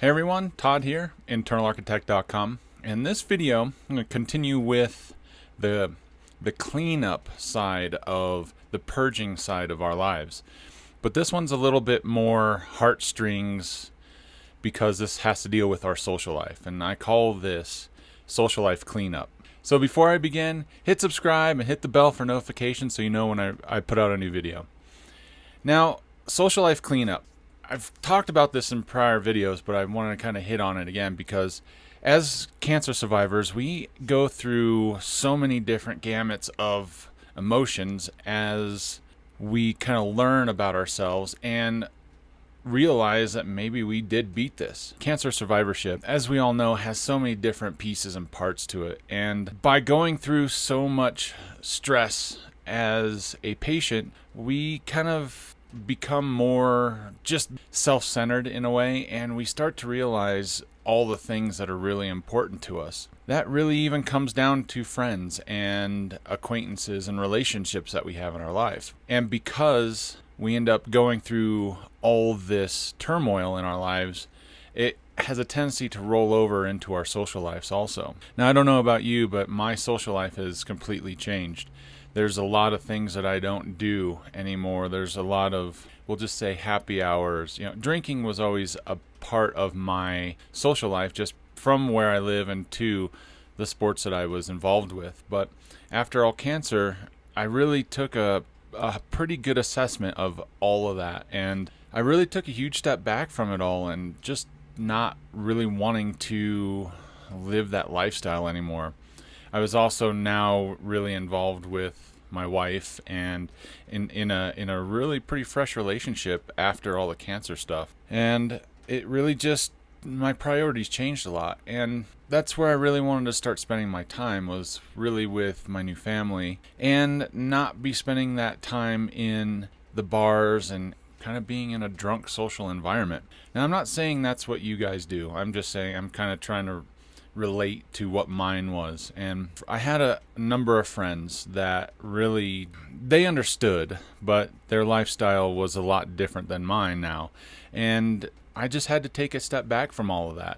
Hey everyone, Todd here, internalarchitect.com. In this video, I'm going to continue with the cleanup side of the purging side of our lives. But this one's a little bit more heartstrings because this has to deal with our social life. And I call this social life cleanup. So before I begin, hit subscribe and hit the bell for notifications so you know when I put out a new video. Now, social life cleanup. I've talked about this in prior videos, but I want to kind of hit on it again because as cancer survivors, we go through so many different gamuts of emotions as we kind of learn about ourselves and realize that maybe we did beat this. Cancer survivorship, as we all know, has so many different pieces and parts to it. And by going through so much stress as a patient, we kind of become more just self-centered in a way, and we start to realize all the things that are really important to us. That really even comes down to friends and acquaintances and relationships that we have in our life. And because we end up going through all this turmoil in our lives, it has a tendency to roll over into our social lives also. Now, I don't know about you, but my social life has completely changed. There's a lot of things that I don't do anymore. There's a lot of, we'll just say, happy hours. Drinking was always a part of my social life just from where I live and to the sports that I was involved with. But after all cancer, I really took a pretty good assessment of all of that. And I really took a huge step back from it all and just not really wanting to live that lifestyle anymore. I was also now really involved with my wife and in a really pretty fresh relationship after all the cancer stuff. And it really just, my priorities changed a lot. And that's where I really wanted to start spending my time, was really with my new family and not be spending that time in the bars and kind of being in a drunk social environment. Now, I'm not saying that's what you guys do. I'm just saying I'm kind of trying to relate to what mine was. And I had a number of friends that really, they understood, but their lifestyle was a lot different than mine now. And I just had to take a step back from all of that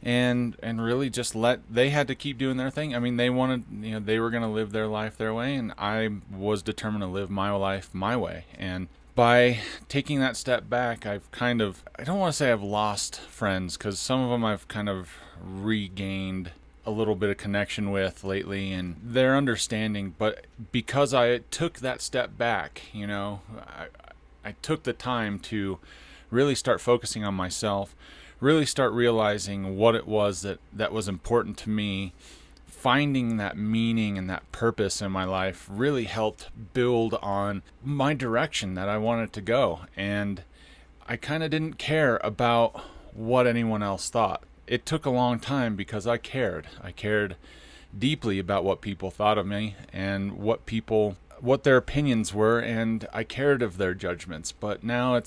and really just they had to keep doing their thing. I mean, they wanted, they were going to live their life their way, and I was determined to live my life my way. And by taking that step back, I've kind of, I don't want to say I've lost friends, because some of them I've kind of regained a little bit of connection with lately, and they're understanding. But because I took that step back, I took the time to really start focusing on myself, really start realizing what it was that was important to me. Finding that meaning and that purpose in my life really helped build on my direction that I wanted to go. And I kind of didn't care about what anyone else thought. It took a long time because I cared. I cared deeply about what people thought of me and what their opinions were, and I cared of their judgments. But now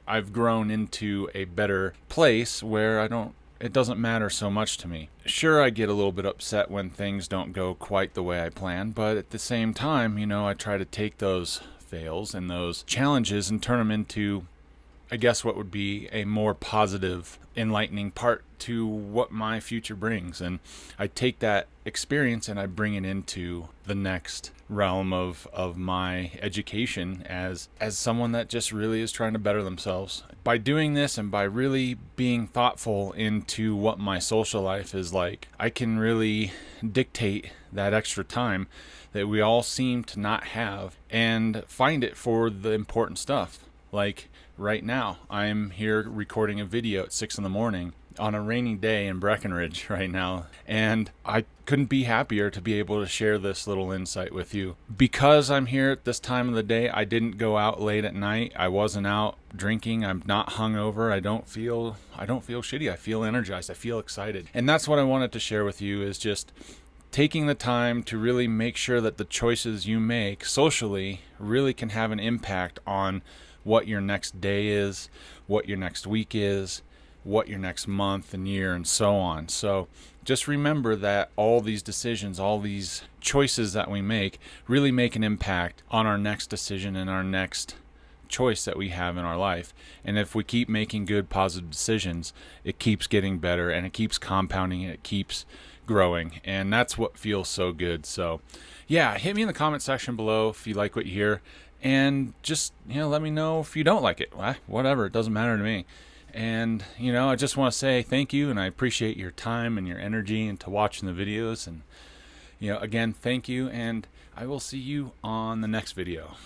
I've grown into a better place where it doesn't matter so much to me. Sure, I get a little bit upset when things don't go quite the way I planned, but at the same time, I try to take those fails and those challenges and turn them into, I guess, what would be a more positive, enlightening part to what my future brings. And I take that experience and I bring it into the next realm of my education as someone that just really is trying to better themselves. By doing this and by really being thoughtful into what my social life is like, I can really dictate that extra time that we all seem to not have and find it for the important stuff. Like right now, I'm here recording a video at 6 a.m. on a rainy day in Breckenridge right now, and I couldn't be happier to be able to share this little insight with you. Because I'm here at this time of the day, I didn't go out late at night. I wasn't out drinking. I'm not hungover. I don't feel shitty. I feel energized. I feel excited. And that's what I wanted to share with you, is just taking the time to really make sure that the choices you make socially really can have an impact on what your next day is, what your next week is, what your next month and year, and so on. So just remember that all these decisions, all these choices that we make really make an impact on our next decision and our next choice that we have in our life. And if we keep making good, positive decisions, it keeps getting better and it keeps compounding and it keeps growing. And that's what feels so good. So yeah, hit me in the comment section below if you like what you hear, and just, let me know if you don't like it. Whatever, it doesn't matter to me. And I just want to say thank you, and I appreciate your time and your energy into watching the videos. And again, thank you, and I will see you on the next video.